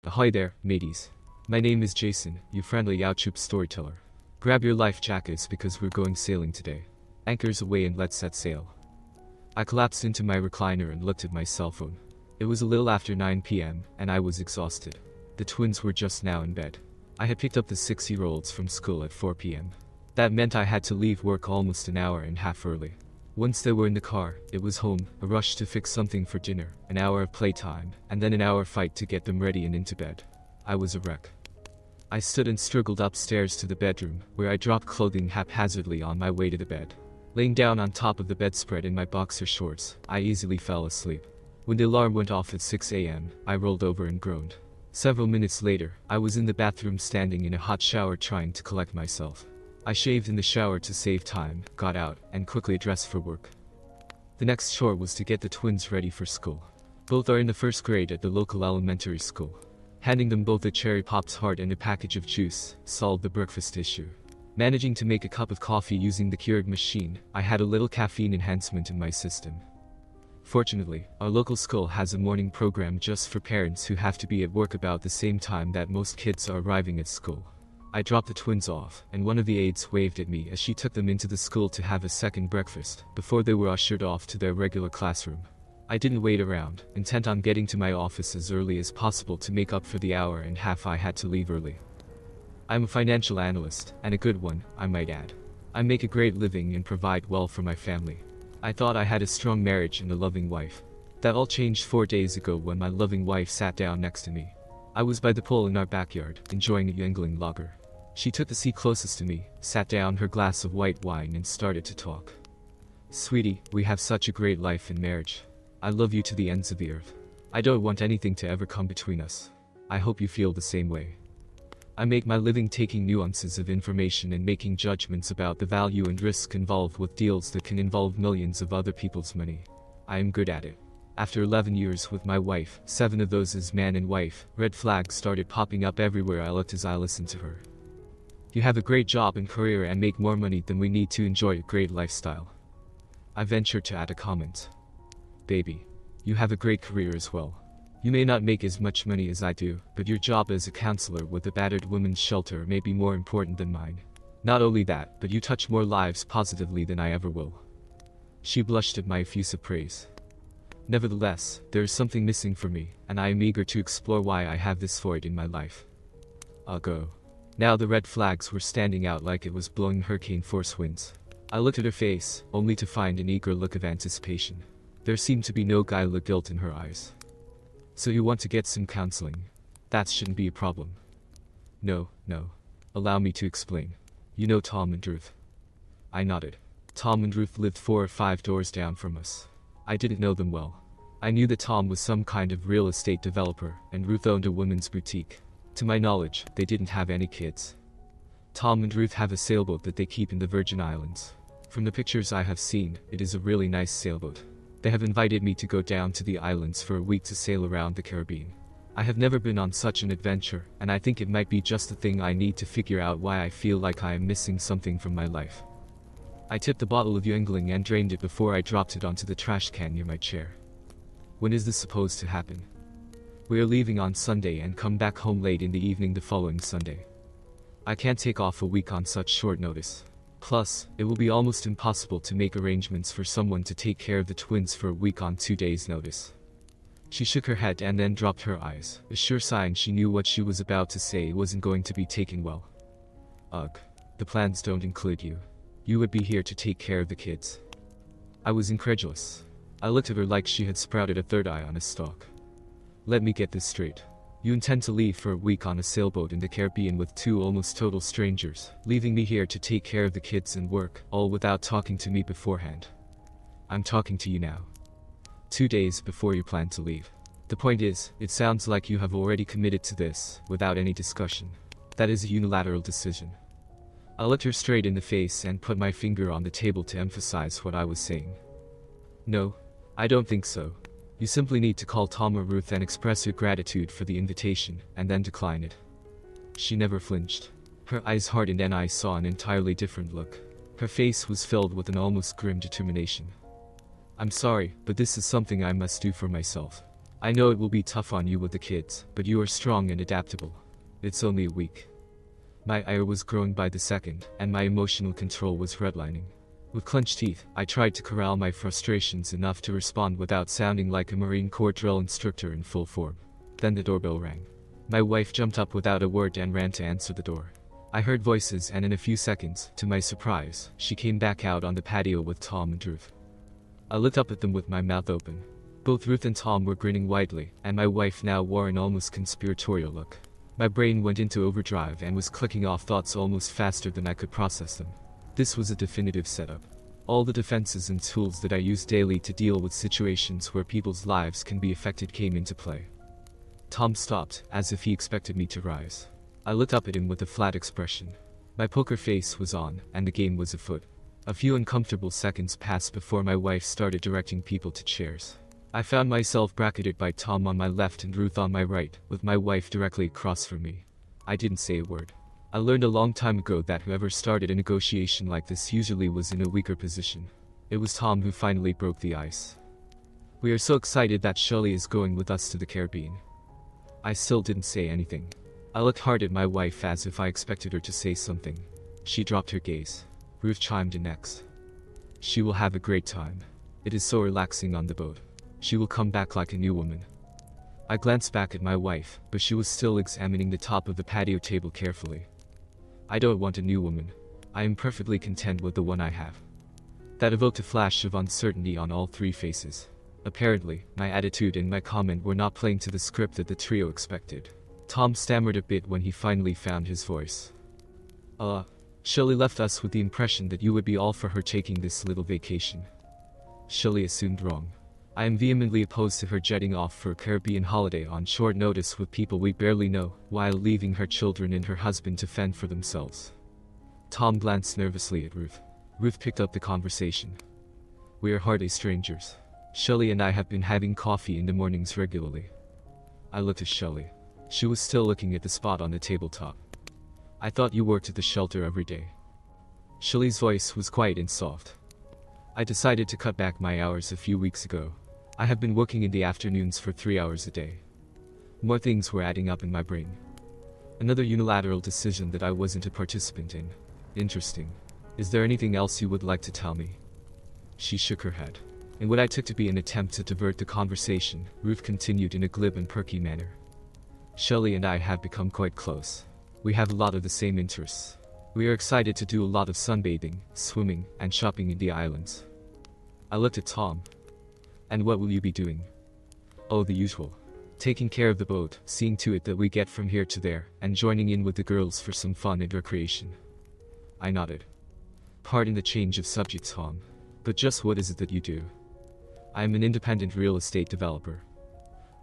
Ahoy there, mateys. My name is Jason, your friendly YouTube storyteller. Grab your life jackets because we're going sailing today. Anchors away and let's set sail. I collapsed into my recliner and looked at my cell phone. It was a little after 9 p.m. and I was exhausted. The twins were just now in bed. I had picked up the 6-year-olds from school at 4 p.m. That meant I had to leave work almost an hour and a half early. Once they were in the car, it was home, a rush to fix something for dinner, an hour of playtime, and then an hour fight to get them ready and into bed. I was a wreck. I stood and struggled upstairs to the bedroom, where I dropped clothing haphazardly on my way to the bed. Laying down on top of the bedspread in my boxer shorts, I easily fell asleep. When the alarm went off at 6 a.m., I rolled over and groaned. Several minutes later, I was in the bathroom standing in a hot shower trying to collect myself. I shaved in the shower to save time, got out, and quickly dressed for work. The next chore was to get the twins ready for school. Both are in the first grade at the local elementary school. Handing them both a cherry Pops heart and a package of juice solved the breakfast issue. Managing to make a cup of coffee using the Keurig machine, I had a little caffeine enhancement in my system. Fortunately, our local school has a morning program just for parents who have to be at work about the same time that most kids are arriving at school. I dropped the twins off, and one of the aides waved at me as she took them into the school to have a second breakfast, before they were ushered off to their regular classroom. I didn't wait around, intent on getting to my office as early as possible to make up for the hour and a half I had to leave early. I'm a financial analyst, and a good one, I might add. I make a great living and provide well for my family. I thought I had a strong marriage and a loving wife. That all changed 4 days ago when my loving wife sat down next to me. I was by the pool in our backyard, enjoying a Yuengling lager. She took the seat closest to me, sat down her glass of white wine and started to talk. Sweetie, we have such a great life in marriage. I love you to the ends of the earth. I don't want anything to ever come between us. I hope you feel the same way. I make my living taking nuances of information and making judgments about the value and risk involved with deals that can involve millions of other people's money. I am good at it. After 11 years with my wife, 7 of those as man and wife, red flags started popping up everywhere I looked as I listened to her. You have a great job and career and make more money than we need to enjoy a great lifestyle. I ventured to add a comment. Baby, you have a great career as well. You may not make as much money as I do, but your job as a counselor with a battered women's shelter may be more important than mine. Not only that, but you touch more lives positively than I ever will. She blushed at my effusive praise. Nevertheless, there is something missing for me, and I am eager to explore why I have this void in my life. I'll go. Now the red flags were standing out like it was blowing hurricane force winds. I looked at her face, only to find an eager look of anticipation. There seemed to be no guile guilt in her eyes. So you want to get some counseling? That shouldn't be a problem. No. Allow me to explain. You know Tom and Ruth? I nodded. Tom and Ruth lived 4 or 5 doors down from us. I didn't know them well. I knew that Tom was some kind of real estate developer, and Ruth owned a women's boutique. To my knowledge, they didn't have any kids. Tom and Ruth have a sailboat that they keep in the Virgin Islands. From the pictures I have seen, it is a really nice sailboat. They have invited me to go down to the islands for a week to sail around the Caribbean. I have never been on such an adventure, and I think it might be just the thing I need to figure out why I feel like I am missing something from my life. I tipped the bottle of Yuengling and drained it before I dropped it onto the trash can near my chair. When is this supposed to happen? We are leaving on Sunday and come back home late in the evening the following Sunday. I can't take off a week on such short notice. Plus, it will be almost impossible to make arrangements for someone to take care of the twins for a week on 2 days' notice. She shook her head and then dropped her eyes, a sure sign she knew what she was about to say wasn't going to be taken well. Ugh. The plans don't include you. You would be here to take care of the kids. I was incredulous. I looked at her like she had sprouted a third eye on a stalk. Let me get this straight. You intend to leave for a week on a sailboat in the Caribbean with 2 almost total strangers, leaving me here to take care of the kids and work, all without talking to me beforehand. I'm talking to you now. 2 days before you plan to leave. The point is, it sounds like you have already committed to this, without any discussion. That is a unilateral decision. I looked her straight in the face and put my finger on the table to emphasize what I was saying. No, I don't think so. You simply need to call Tom or Ruth and express your gratitude for the invitation, and then decline it. She never flinched. Her eyes hardened and I saw an entirely different look. Her face was filled with an almost grim determination. I'm sorry, but this is something I must do for myself. I know it will be tough on you with the kids, but you are strong and adaptable. It's only a week. My ire was growing by the second, and my emotional control was redlining. With clenched teeth, I tried to corral my frustrations enough to respond without sounding like a Marine Corps drill instructor in full form. Then the doorbell rang. My wife jumped up without a word and ran to answer the door. I heard voices, and in a few seconds, to my surprise, she came back out on the patio with Tom and Ruth. I looked up at them with my mouth open. Both Ruth and Tom were grinning widely, and my wife now wore an almost conspiratorial look. My brain went into overdrive and was clicking off thoughts almost faster than I could process them. This was a definitive setup. All the defenses and tools that I use daily to deal with situations where people's lives can be affected came into play. Tom stopped, as if he expected me to rise. I looked up at him with a flat expression. My poker face was on, and the game was afoot. A few uncomfortable seconds passed before my wife started directing people to chairs. I found myself bracketed by Tom on my left and Ruth on my right, with my wife directly across from me. I didn't say a word. I learned a long time ago that whoever started a negotiation like this usually was in a weaker position. It was Tom who finally broke the ice. "We are so excited that Shirley is going with us to the Caribbean." I still didn't say anything. I looked hard at my wife as if I expected her to say something. She dropped her gaze. Ruth chimed in next. "She will have a great time. It is so relaxing on the boat. She will come back like a new woman." I glanced back at my wife, but she was still examining the top of the patio table carefully. "I don't want a new woman. I am perfectly content with the one I have." That evoked a flash of uncertainty on all three faces. Apparently, my attitude and my comment were not playing to the script that the trio expected. Tom stammered a bit when he finally found his voice. Shirley left us with the impression that you would be all for her taking this little vacation." Shirley assumed wrong. "I am vehemently opposed to her jetting off for a Caribbean holiday on short notice with people we barely know, while leaving her children and her husband to fend for themselves." Tom glanced nervously at Ruth. Ruth picked up the conversation. "We are hardly strangers. Shirley and I have been having coffee in the mornings regularly." I looked at Shirley. She was still looking at the spot on the tabletop. "I thought you worked at the shelter every day." Shirley's voice was quiet and soft. "I decided to cut back my hours a few weeks ago. I have been working in the afternoons for 3 hours a day." More things were adding up in my brain. Another unilateral decision that I wasn't a participant in. Interesting. Is there anything else you would like to tell me? She shook her head. In what I took to be an attempt to divert the conversation, Ruth continued in a glib and perky manner. "Shirley and I have become quite close. We have a lot of the same interests. We are excited to do a lot of sunbathing, swimming, and shopping in the islands." I looked at Tom. "And what will you be doing?" "Oh, the usual. Taking care of the boat, seeing to it that we get from here to there, and joining in with the girls for some fun and recreation." I nodded. "Pardon the change of subject, Tom, but just what is it that you do?" "I am an independent real estate developer."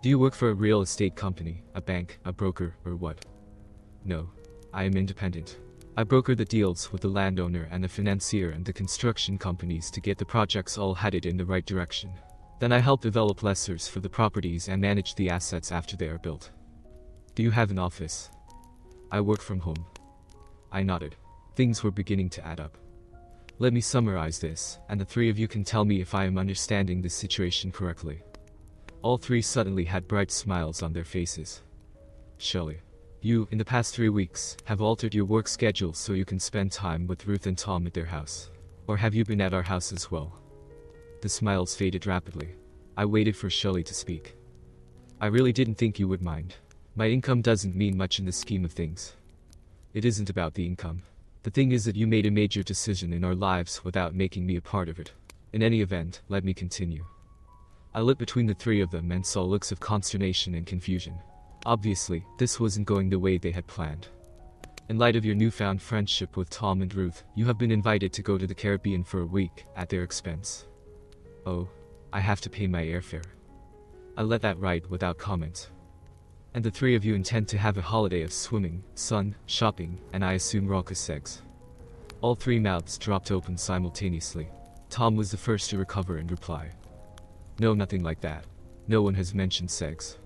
"Do you work for a real estate company, a bank, a broker, or what?" "No. I am independent. I broker the deals with the landowner and the financier and the construction companies to get the projects all headed in the right direction. Then I help develop lessors for the properties and manage the assets after they are built." "Do you have an office?" "I work from home." I nodded. Things were beginning to add up. "Let me summarize this, and the three of you can tell me if I am understanding this situation correctly." All three suddenly had bright smiles on their faces. "Shirley, you, in the past 3 weeks, have altered your work schedule so you can spend time with Ruth and Tom at their house. Or have you been at our house as well?" The smiles faded rapidly. I waited for Shirley to speak. "I really didn't think you would mind. My income doesn't mean much in the scheme of things." "It isn't about the income. The thing is that you made a major decision in our lives without making me a part of it. In any event, let me continue." I looked between the three of them and saw looks of consternation and confusion. Obviously, this wasn't going the way they had planned. "In light of your newfound friendship with Tom and Ruth, you have been invited to go to the Caribbean for a week, at their expense." "Oh, I have to pay my airfare." I let that ride without comment. "And the three of you intend to have a holiday of swimming, sun, shopping, and I assume raucous sex." All three mouths dropped open simultaneously. Tom was the first to recover and reply. "No, nothing like that. No one has mentioned sex."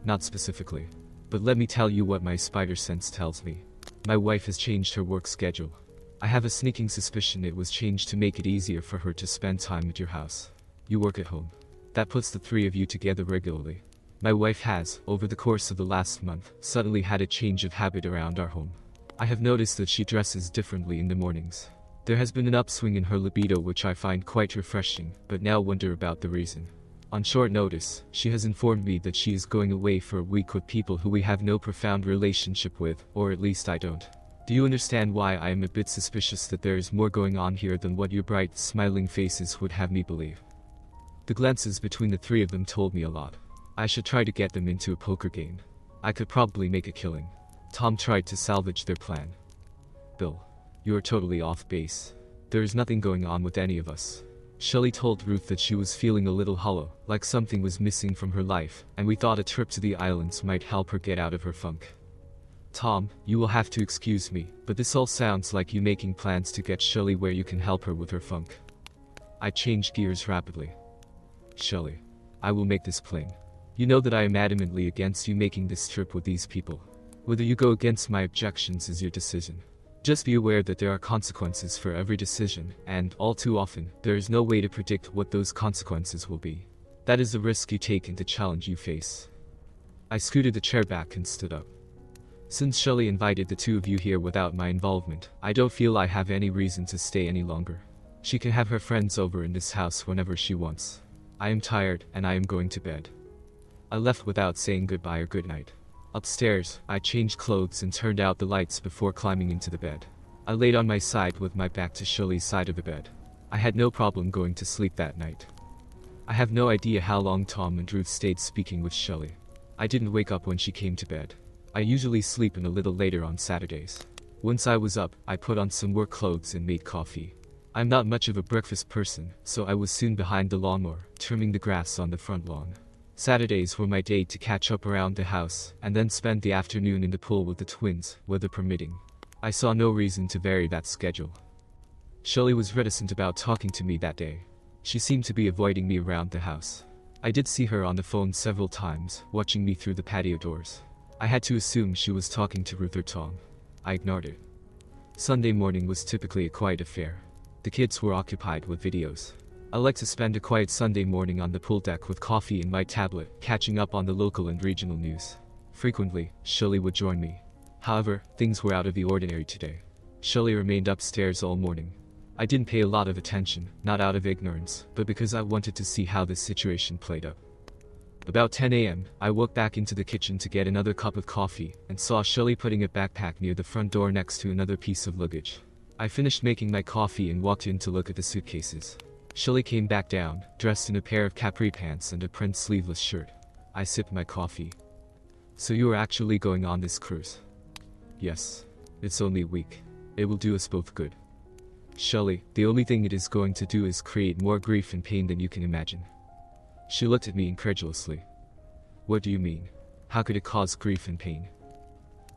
"Not specifically. But let me tell you what my spider sense tells me. My wife has changed her work schedule. I have a sneaking suspicion it was changed to make it easier for her to spend time at your house. You work at home. That puts the three of you together regularly. My wife has, over the course of the last month, suddenly had a change of habit around our home. I have noticed that she dresses differently in the mornings. There has been an upswing in her libido which I find quite refreshing, but now wonder about the reason. On short notice, she has informed me that she is going away for a week with people who we have no profound relationship with, or at least I don't. Do you understand why I am a bit suspicious that there is more going on here than what your bright, smiling faces would have me believe? The glances between the three of them told me a lot. I should try to get them into a poker game. I could probably make a killing. Tom tried to salvage their plan. Bill, you are totally off base. There is nothing going on with any of us. Shelley told Ruth that she was feeling a little hollow, like something was missing from her life, and we thought a trip to the islands might help her get out of her funk. Tom, you will have to excuse me, but this all sounds like you making plans to get Shelley where you can help her with her funk. I changed gears rapidly. Shelley, I will make this plain. You know that I am adamantly against you making this trip with these people. Whether you go against my objections is your decision. Just be aware that there are consequences for every decision, and, all too often, there is no way to predict what those consequences will be. That is the risk you take and the challenge you face. I scooted the chair back and stood up. Since Shelley invited the two of you here without my involvement, I don't feel I have any reason to stay any longer. She can have her friends over in this house whenever she wants. I am tired, and I am going to bed. I left without saying goodbye or goodnight. Upstairs, I changed clothes and turned out the lights before climbing into the bed. I laid on my side with my back to Shelley's side of the bed. I had no problem going to sleep that night. I have no idea how long Tom and Ruth stayed speaking with Shelley. I didn't wake up when she came to bed. I usually sleep in a little later on Saturdays. Once I was up, I put on some work clothes and made coffee. I'm not much of a breakfast person, so I was soon behind the lawnmower, trimming the grass on the front lawn. Saturdays were my day to catch up around the house, and then spend the afternoon in the pool with the twins, weather permitting. I saw no reason to vary that schedule. Shelley was reticent about talking to me that day. She seemed to be avoiding me around the house. I did see her on the phone several times, watching me through the patio doors. I had to assume she was talking to Ruth or Tom. I ignored it. Sunday morning was typically a quiet affair. The kids were occupied with videos. I like to spend a quiet Sunday morning on the pool deck with coffee and my tablet, catching up on the local and regional news. Frequently, Shelley would join me. However, things were out of the ordinary today. Shelley remained upstairs all morning. I didn't pay a lot of attention, not out of ignorance, but because I wanted to see how this situation played out. About 10 a.m., I walked back into the kitchen to get another cup of coffee, and saw Shelley putting a backpack near the front door next to another piece of luggage. I finished making my coffee and walked in to look at the suitcases. Shelley came back down, dressed in a pair of capri pants and a print sleeveless shirt. I sipped my coffee. So you are actually going on this cruise? Yes. It's only a week. It will do us both good. Shelley, the only thing it is going to do is create more grief and pain than you can imagine. She looked at me incredulously. What do you mean? How could it cause grief and pain?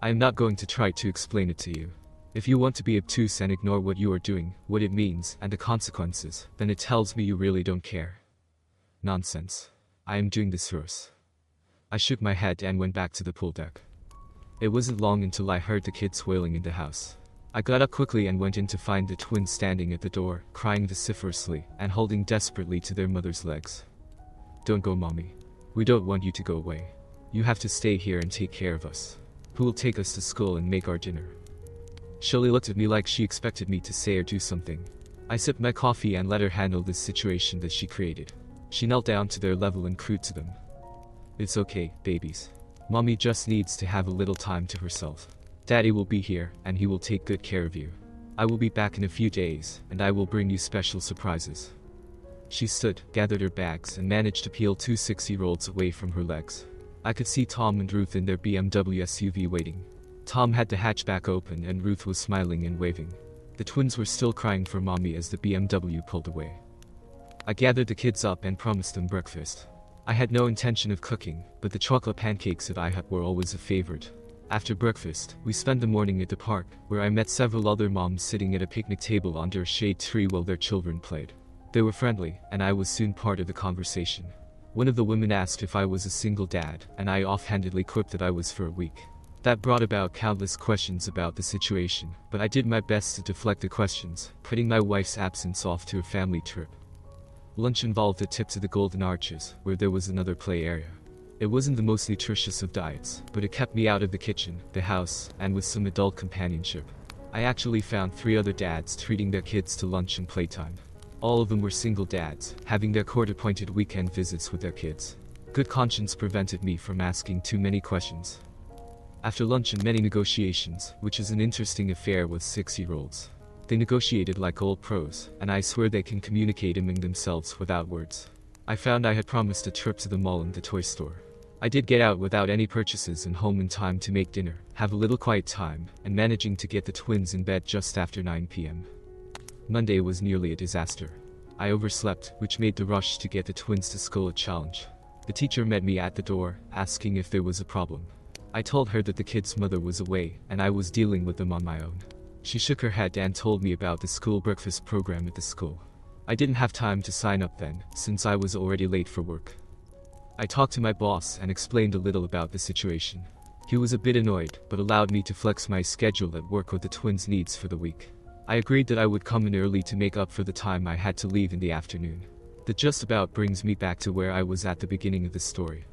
I am not going to try to explain it to you. If you want to be obtuse and ignore what you are doing, what it means, and the consequences, then it tells me you really don't care. Nonsense. I am doing this for us. I shook my head and went back to the pool deck. It wasn't long until I heard the kids wailing in the house. I got up quickly and went in to find the twins standing at the door, crying vociferously, and holding desperately to their mother's legs. Don't go, Mommy. We don't want you to go away. You have to stay here and take care of us. Who will take us to school and make our dinner? Shelley looked at me like she expected me to say or do something. I sipped my coffee and let her handle this situation that she created. She knelt down to their level and cooed to them. It's okay, babies. Mommy just needs to have a little time to herself. Daddy will be here, and he will take good care of you. I will be back in a few days, and I will bring you special surprises. She stood, gathered her bags, and managed to peel 2 6-year-olds away from her legs. I could see Tom and Ruth in their BMW SUV waiting. Tom had the hatchback open and Ruth was smiling and waving. The twins were still crying for Mommy as the BMW pulled away. I gathered the kids up and promised them breakfast. I had no intention of cooking, but the chocolate pancakes at IHOP were always a favorite. After breakfast, we spent the morning at the park, where I met several other moms sitting at a picnic table under a shade tree while their children played. They were friendly, and I was soon part of the conversation. One of the women asked if I was a single dad, and I offhandedly quipped that I was for a week. That brought about countless questions about the situation, but I did my best to deflect the questions, putting my wife's absence off to a family trip. Lunch involved a trip to the Golden Arches, where there was another play area. It wasn't the most nutritious of diets, but it kept me out of the kitchen, the house, and with some adult companionship. I actually found 3 other dads treating their kids to lunch and playtime. All of them were single dads, having their court-appointed weekend visits with their kids. Good conscience prevented me from asking too many questions. After lunch and many negotiations, which is an interesting affair with 6-year-olds. They negotiated like old pros, and I swear they can communicate among themselves without words. I found I had promised a trip to the mall and the toy store. I did get out without any purchases and home in time to make dinner, have a little quiet time, and managing to get the twins in bed just after 9 p.m. Monday was nearly a disaster. I overslept, which made the rush to get the twins to school a challenge. The teacher met me at the door, asking if there was a problem. I told her that the kids' mother was away, and I was dealing with them on my own. She shook her head and told me about the school breakfast program at the school. I didn't have time to sign up then, since I was already late for work. I talked to my boss and explained a little about the situation. He was a bit annoyed, but allowed me to flex my schedule at work with the twins' needs for the week. I agreed that I would come in early to make up for the time I had to leave in the afternoon. That just about brings me back to where I was at the beginning of the story.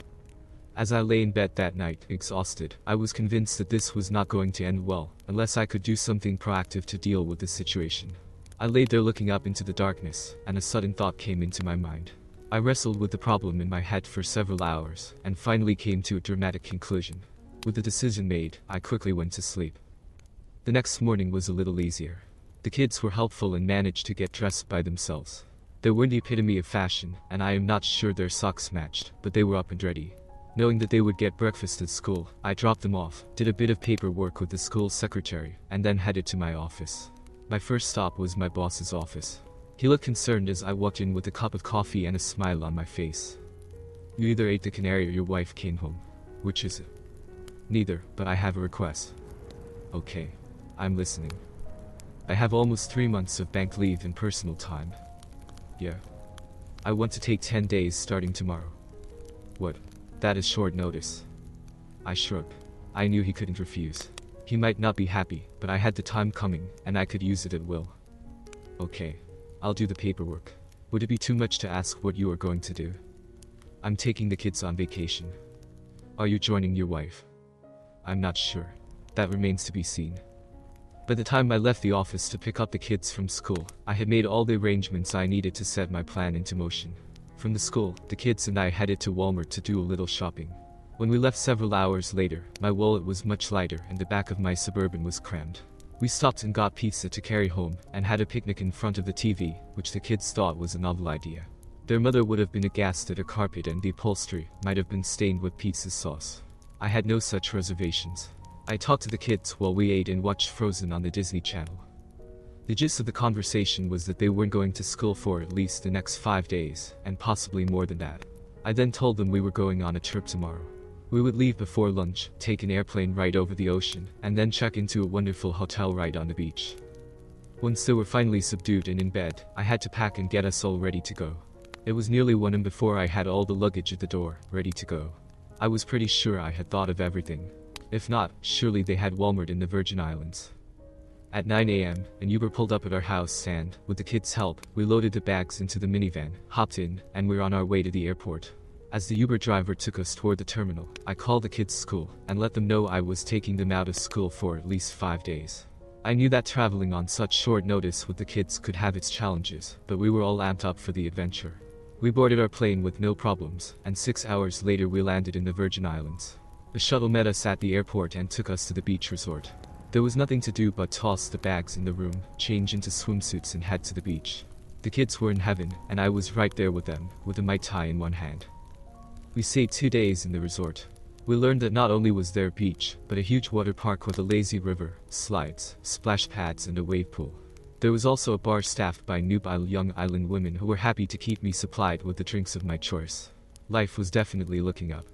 As I lay in bed that night, exhausted, I was convinced that this was not going to end well, unless I could do something proactive to deal with the situation. I laid there looking up into the darkness, and a sudden thought came into my mind. I wrestled with the problem in my head for several hours, and finally came to a dramatic conclusion. With the decision made, I quickly went to sleep. The next morning was a little easier. The kids were helpful and managed to get dressed by themselves. They were the epitome of fashion, and I am not sure their socks matched, but they were up and ready. Knowing that they would get breakfast at school, I dropped them off, did a bit of paperwork with the school secretary, and then headed to my office. My first stop was my boss's office. He looked concerned as I walked in with a cup of coffee and a smile on my face. "You either ate the canary or your wife came home. Which is it?" "Neither, but I have a request." "Okay. I'm listening." "I have almost 3 months of bank leave and personal time." "Yeah. I want to take 10 days starting tomorrow." "What? That is short notice." I shrugged. I knew he couldn't refuse. He might not be happy, but I had the time coming, and I could use it at will. "Okay. I'll do the paperwork. Would it be too much to ask what you are going to do?" "I'm taking the kids on vacation." "Are you joining your wife?" "I'm not sure. That remains to be seen." By the time I left the office to pick up the kids from school, I had made all the arrangements I needed to set my plan into motion. From the school, the kids and I headed to Walmart to do a little shopping. When we left several hours later, my wallet was much lighter and the back of my Suburban was crammed. We stopped and got pizza to carry home, and had a picnic in front of the TV, which the kids thought was a novel idea. Their mother would have been aghast that a carpet and the upholstery might have been stained with pizza sauce. I had no such reservations. I talked to the kids while we ate and watched Frozen on the Disney Channel. The gist of the conversation was that they weren't going to school for at least the next 5 days, and possibly more than that. I then told them we were going on a trip tomorrow. We would leave before lunch, take an airplane ride over the ocean, and then check into a wonderful hotel right on the beach. Once they were finally subdued and in bed, I had to pack and get us all ready to go. It was nearly 1 a.m. before I had all the luggage at the door, ready to go. I was pretty sure I had thought of everything. If not, surely they had Walmart in the Virgin Islands. At 9 a.m., an Uber pulled up at our house and, with the kids' help, we loaded the bags into the minivan, hopped in, and we're on our way to the airport. As the Uber driver took us toward the terminal, I called the kids' school, and let them know I was taking them out of school for at least 5 days. I knew that traveling on such short notice with the kids could have its challenges, but we were all amped up for the adventure. We boarded our plane with no problems, and 6 hours later we landed in the Virgin Islands. The shuttle met us at the airport and took us to the beach resort. There was nothing to do but toss the bags in the room, change into swimsuits and head to the beach. The kids were in heaven, and I was right there with them, with a Mai Tai in one hand. We stayed 2 days in the resort. We learned that not only was there a beach, but a huge water park with a lazy river, slides, splash pads and a wave pool. There was also a bar staffed by nubile young island women who were happy to keep me supplied with the drinks of my choice. Life was definitely looking up.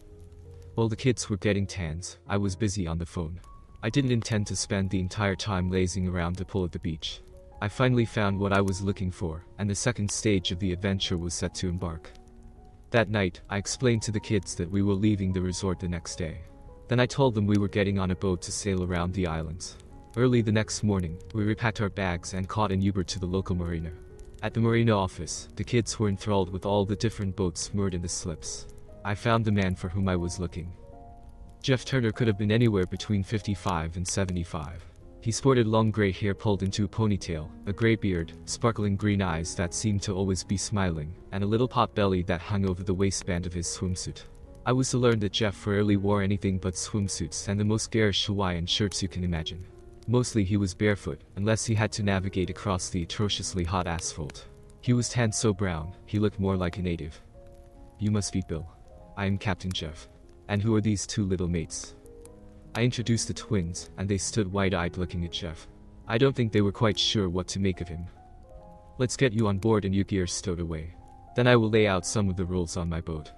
While the kids were getting tans, I was busy on the phone. I didn't intend to spend the entire time lazing around the pool at the beach. I finally found what I was looking for, and the second stage of the adventure was set to embark. That night, I explained to the kids that we were leaving the resort the next day. Then I told them we were getting on a boat to sail around the islands. Early the next morning, we repacked our bags and caught an Uber to the local marina. At the marina office, the kids were enthralled with all the different boats moored in the slips. I found the man for whom I was looking. Jeff Turner could have been anywhere between 55 and 75. He sported long gray hair pulled into a ponytail, a gray beard, sparkling green eyes that seemed to always be smiling, and a little pot belly that hung over the waistband of his swimsuit. I was to learn that Jeff rarely wore anything but swimsuits and the most garish Hawaiian shirts you can imagine. Mostly he was barefoot, unless he had to navigate across the atrociously hot asphalt. He was tanned so brown, he looked more like a native. "You must be Bill. I am Captain Jeff. And who are these two little mates?" I introduced the twins, and they stood wide-eyed looking at Jeff. I don't think they were quite sure what to make of him. "Let's get you on board and your gear stowed away. Then I will lay out some of the rules on my boat."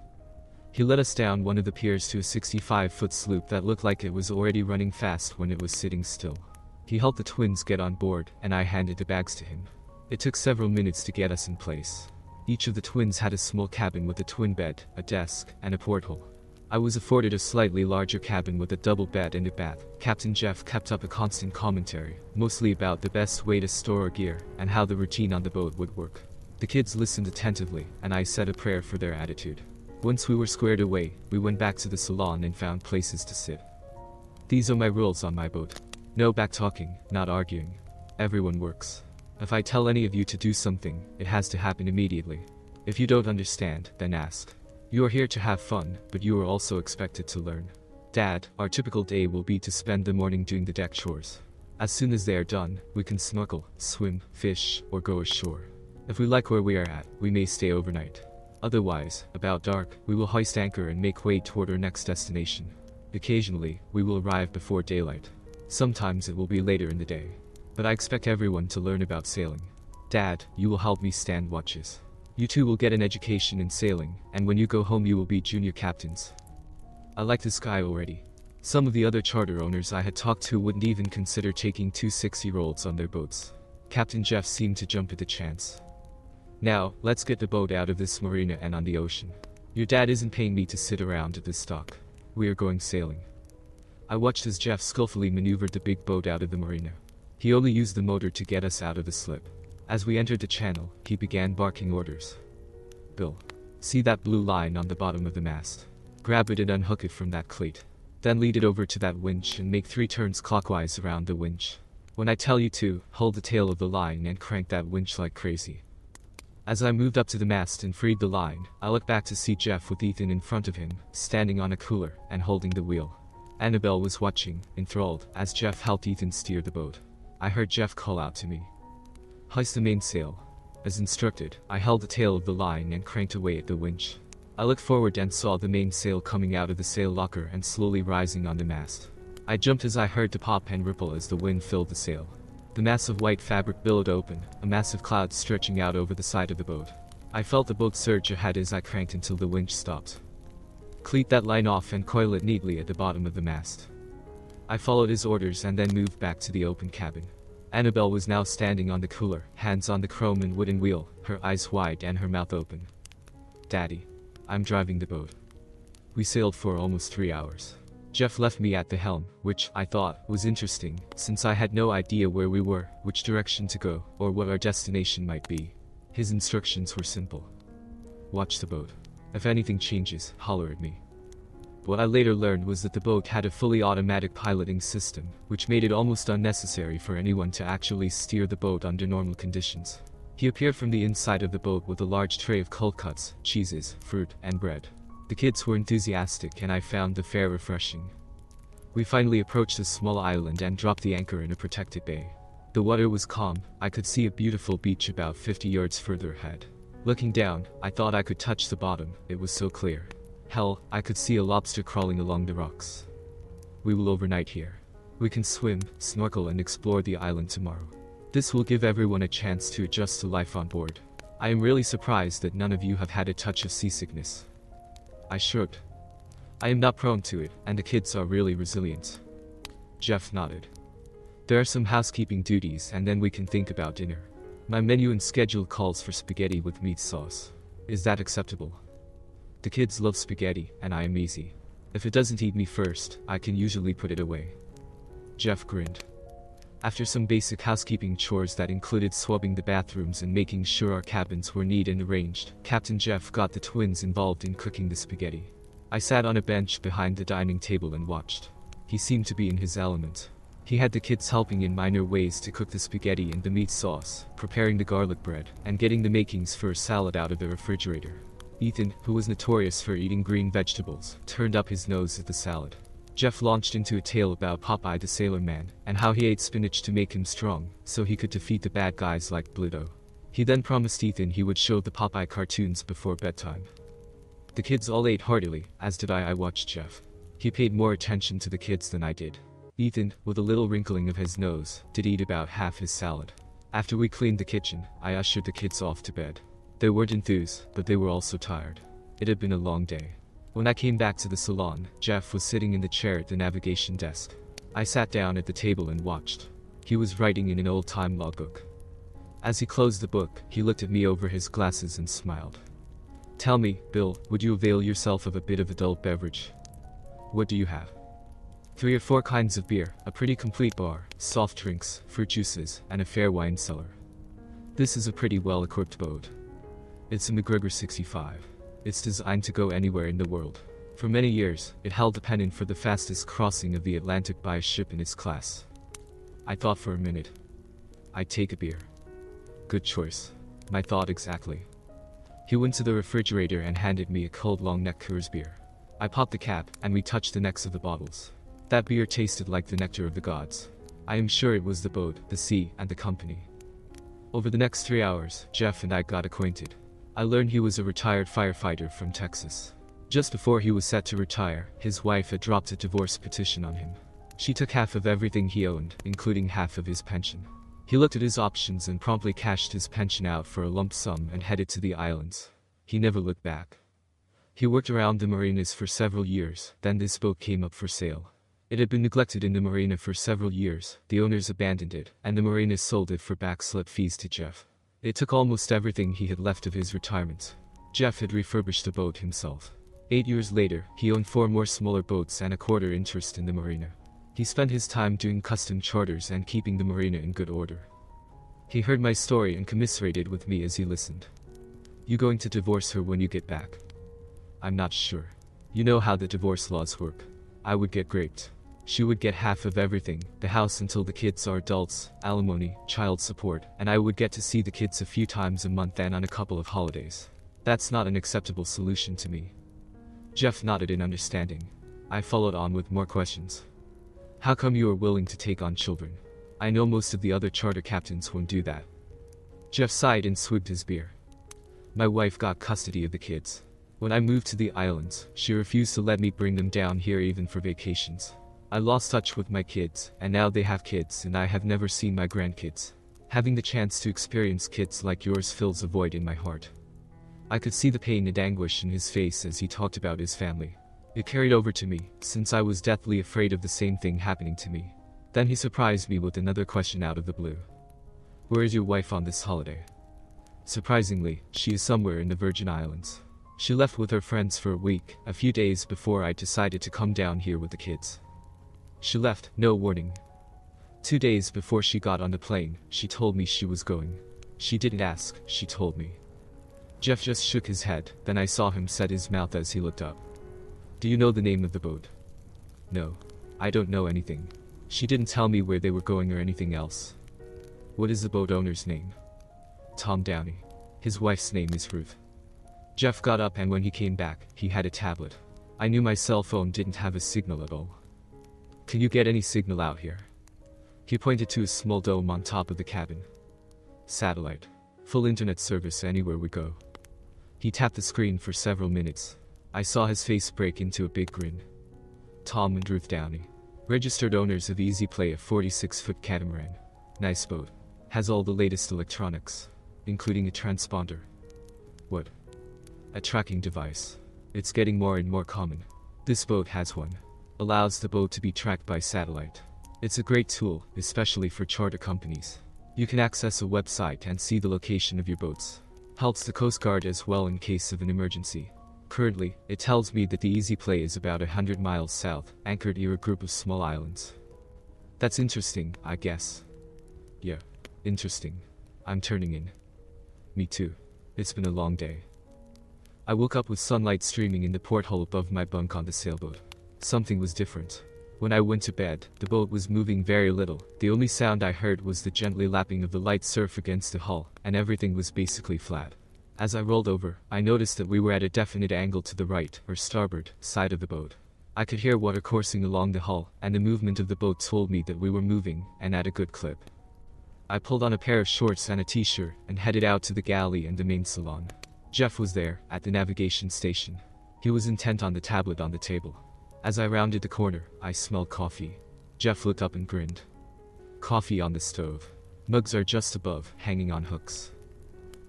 He led us down one of the piers to a 65-foot sloop that looked like it was already running fast when it was sitting still. He helped the twins get on board, and I handed the bags to him. It took several minutes to get us in place. Each of the twins had a small cabin with a twin bed, a desk, and a porthole. I was afforded a slightly larger cabin with a double bed and a bath. Captain Jeff kept up a constant commentary, mostly about the best way to store our gear, and how the routine on the boat would work. The kids listened attentively, and I said a prayer for their attitude. Once we were squared away, we went back to the salon and found places to sit. "These are my rules on my boat. No back-talking, not arguing. Everyone works. If I tell any of you to do something, it has to happen immediately. If you don't understand, then ask. You are here to have fun, but you are also expected to learn. Dad, our typical day will be to spend the morning doing the deck chores. As soon as they are done, we can snorkel, swim, fish, or go ashore. If we like where we are at, we may stay overnight. Otherwise, about dark, we will hoist anchor and make way toward our next destination. Occasionally, we will arrive before daylight. Sometimes it will be later in the day. But I expect everyone to learn about sailing. Dad, you will help me stand watches. You two will get an education in sailing, and when you go home you will be junior captains." I like this guy already. Some of the other charter owners I had talked to wouldn't even consider taking two 6-year-olds on their boats. Captain Jeff seemed to jump at the chance. "Now, let's get the boat out of this marina and on the ocean. Your dad isn't paying me to sit around at this dock. We are going sailing." I watched as Jeff skillfully maneuvered the big boat out of the marina. He only used the motor to get us out of the slip. As we entered the channel, he began barking orders. "Bill, see that blue line on the bottom of the mast? Grab it and unhook it from that cleat. Then lead it over to that winch and make 3 turns clockwise around the winch. When I tell you to, hold the tail of the line and crank that winch like crazy." As I moved up to the mast and freed the line, I looked back to see Jeff with Ethan in front of him, standing on a cooler and holding the wheel. Annabelle was watching, enthralled, as Jeff helped Ethan steer the boat. I heard Jeff call out to me. "Hoist the mainsail." As instructed, I held the tail of the line and cranked away at the winch. I looked forward and saw the mainsail coming out of the sail locker and slowly rising on the mast. I jumped as I heard the pop and ripple as the wind filled the sail. The mass of white fabric billowed open, a massive cloud stretching out over the side of the boat. I felt the boat surge ahead as I cranked until the winch stopped. "Cleat that line off and coil it neatly at the bottom of the mast." I followed his orders and then moved back to the open cabin. Annabelle was now standing on the cooler, hands on the chrome and wooden wheel, her eyes wide and her mouth open. "Daddy, I'm driving the boat." We sailed for almost 3 hours. Jeff left me at the helm, which, I thought, was interesting, since I had no idea where we were, which direction to go, or what our destination might be. His instructions were simple. "Watch the boat. If anything changes, holler at me." What I later learned was that the boat had a fully automatic piloting system, which made it almost unnecessary for anyone to actually steer the boat under normal conditions. He appeared from the inside of the boat with a large tray of cold cuts, cheeses, fruit, and bread. The kids were enthusiastic and I found the fare refreshing. We finally approached a small island and dropped the anchor in a protected bay. The water was calm. I could see a beautiful beach about 50 yards further ahead. Looking down, I thought I could touch the bottom, it was so clear. Hell, I could see a lobster crawling along the rocks. "We will overnight here. We can swim, snorkel and explore the island tomorrow. This will give everyone a chance to adjust to life on board. I am really surprised that none of you have had a touch of seasickness." I shrugged. "I am not prone to it, and the kids are really resilient." Jeff nodded. "There are some housekeeping duties and then we can think about dinner. My menu and schedule calls for spaghetti with meat sauce. Is that acceptable?" The kids love spaghetti, and I am easy. If it doesn't eat me first, I can usually put it away. Jeff grinned. After some basic housekeeping chores that included swabbing the bathrooms and making sure our cabins were neat and arranged, Captain Jeff got the twins involved in cooking the spaghetti. I sat on a bench behind the dining table and watched. He seemed to be in his element. He had the kids helping in minor ways to cook the spaghetti and the meat sauce, preparing the garlic bread, and getting the makings for a salad out of the refrigerator. Ethan, who was notorious for eating green vegetables, turned up his nose at the salad. Jeff launched into a tale about Popeye the Sailor Man, and how he ate spinach to make him strong, so he could defeat the bad guys like Bluto. He then promised Ethan he would show the Popeye cartoons before bedtime. The kids all ate heartily, as did I watched Jeff. He paid more attention to the kids than I did. Ethan, with a little wrinkling of his nose, did eat about half his salad. After we cleaned the kitchen, I ushered the kids off to bed. They weren't enthused, but they were also tired. It had been a long day. When I came back to the salon, Jeff was sitting in the chair at the navigation desk. I sat down at the table and watched. He was writing in an old-time logbook. As he closed the book, he looked at me over his glasses and smiled. "Tell me, Bill, would you avail yourself of a bit of adult beverage? What do you have?" 3 or 4 kinds of beer, a pretty complete bar, soft drinks, fruit juices, and a fair wine cellar. This is a pretty well-equipped boat. It's a MacGregor 65. It's designed to go anywhere in the world. For many years, it held the pennant for the fastest crossing of the Atlantic by a ship in its class. I thought for a minute. I'd take a beer. Good choice. My thought exactly. He went to the refrigerator and handed me a cold long-neck Coors beer. I popped the cap, and we touched the necks of the bottles. That beer tasted like the nectar of the gods. I am sure it was the boat, the sea, and the company. Over the next 3 hours, Jeff and I got acquainted. I learned he was a retired firefighter from Texas. Just before he was set to retire, his wife had dropped a divorce petition on him. She took half of everything he owned, including half of his pension. He looked at his options and promptly cashed his pension out for a lump sum and headed to the islands. He never looked back. He worked around the marinas for several years, then this boat came up for sale. It had been neglected in the marina for several years, the owners abandoned it, and the marinas sold it for backslip fees to Jeff. It took almost everything he had left of his retirement. Jeff had refurbished the boat himself. 8 years later, he owned 4 more smaller boats and a quarter interest in the marina. He spent his time doing custom charters and keeping the marina in good order. He heard my story and commiserated with me as he listened. "You going to divorce her when you get back?" "I'm not sure. You know how the divorce laws work. I would get raped. She would get half of everything, the house until the kids are adults, alimony, child support, and I would get to see the kids a few times a month and on a couple of holidays. That's not an acceptable solution to me." Jeff nodded in understanding. I followed on with more questions. "How come you are willing to take on children? I know most of the other charter captains won't do that." Jeff sighed and swigged his beer. "My wife got custody of the kids. When I moved to the islands, she refused to let me bring them down here even for vacations. I lost touch with my kids, and now they have kids and I have never seen my grandkids. Having the chance to experience kids like yours fills a void in my heart." I could see the pain and anguish in his face as he talked about his family. It carried over to me, since I was deathly afraid of the same thing happening to me. Then he surprised me with another question out of the blue. "Where is your wife on this holiday?" Surprisingly, she is somewhere in the Virgin Islands. She left with her friends for a week, a few days before I decided to come down here with the kids. She left, no warning. 2 days before she got on the plane, she told me she was going. She didn't ask, she told me. Jeff just shook his head, then I saw him set his mouth as he looked up. "Do you know the name of the boat?" "No. I don't know anything. She didn't tell me where they were going or anything else." "What is the boat owner's name?" "Tom Downey. His wife's name is Ruth." Jeff got up and when he came back, he had a tablet. I knew my cell phone didn't have a signal at all. "Can you get any signal out here?" He pointed to a small dome on top of the cabin. "Satellite. Full internet service anywhere we go." He tapped the screen for several minutes. I saw his face break into a big grin. "Tom and Ruth Downey. Registered owners of Easy Play, a 46-foot catamaran. Nice boat. Has all the latest electronics, including a transponder." "What?" "A tracking device. It's getting more and more common. This boat has one. Allows the boat to be tracked by satellite. It's a great tool, especially for charter companies. You can access a website and see the location of your boats. Helps the Coast Guard as well in case of an emergency. Currently, it tells me that the Easy Play is about 100 miles south, anchored near a group of small islands." "That's interesting, I guess." "Yeah, interesting. I'm turning in." "Me too. It's been a long day." I woke up with sunlight streaming in the porthole above my bunk on the sailboat. Something was different. When I went to bed, the boat was moving very little. The only sound I heard was the gently lapping of the light surf against the hull, and everything was basically flat. As I rolled over, I noticed that we were at a definite angle to the right, or starboard, side of the boat. I could hear water coursing along the hull, and the movement of the boat told me that we were moving, and at a good clip. I pulled on a pair of shorts and a t-shirt, and headed out to the galley and the main salon. Jeff was there, at the navigation station. He was intent on the tablet on the table. As I rounded the corner, I smelled coffee. Jeff looked up and grinned. Coffee on the stove. Mugs are just above, hanging on hooks.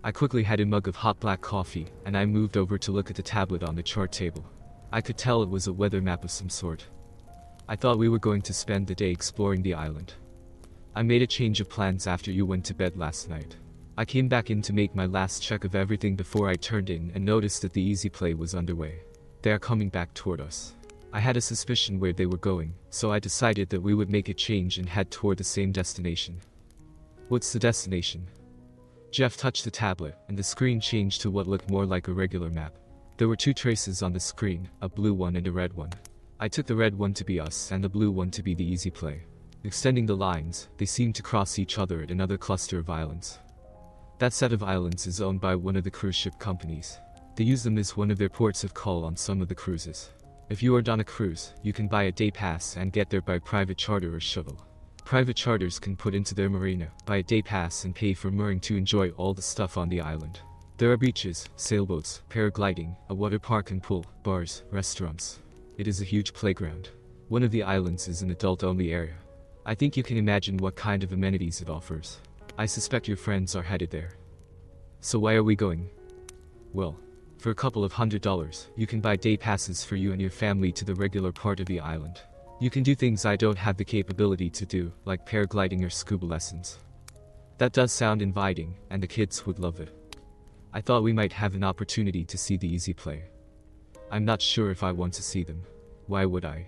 I quickly had a mug of hot black coffee, and I moved over to look at the tablet on the chart table. I could tell it was a weather map of some sort. I thought we were going to spend the day exploring the island. I made a change of plans after you went to bed last night. I came back in to make my last check of everything before I turned in and noticed that the easy play was underway. They are coming back toward us. I had a suspicion where they were going, so I decided that we would make a change and head toward the same destination. What's the destination? Jeff touched the tablet, and the screen changed to what looked more like a regular map. There were two traces on the screen, a blue one and a red one. I took the red one to be us and the blue one to be the easy play. Extending the lines, they seemed to cross each other at another cluster of islands. That set of islands is owned by one of the cruise ship companies. They use them as one of their ports of call on some of the cruises. If you are on a cruise, you can buy a day pass and get there by private charter or shuttle. Private charters can put into their marina, buy a day pass and pay for mooring to enjoy all the stuff on the island. There are beaches, sailboats, paragliding, a water park and pool, bars, restaurants. It is a huge playground. One of the islands is an adult-only area. I think you can imagine what kind of amenities it offers. I suspect your friends are headed there. So why are we going? Well, for a couple of $100, you can buy day passes for you and your family to the regular part of the island. You can do things I don't have the capability to do, like paragliding or scuba lessons. That does sound inviting, and the kids would love it. I thought we might have an opportunity to see the easy play. I'm not sure if I want to see them. Why would I?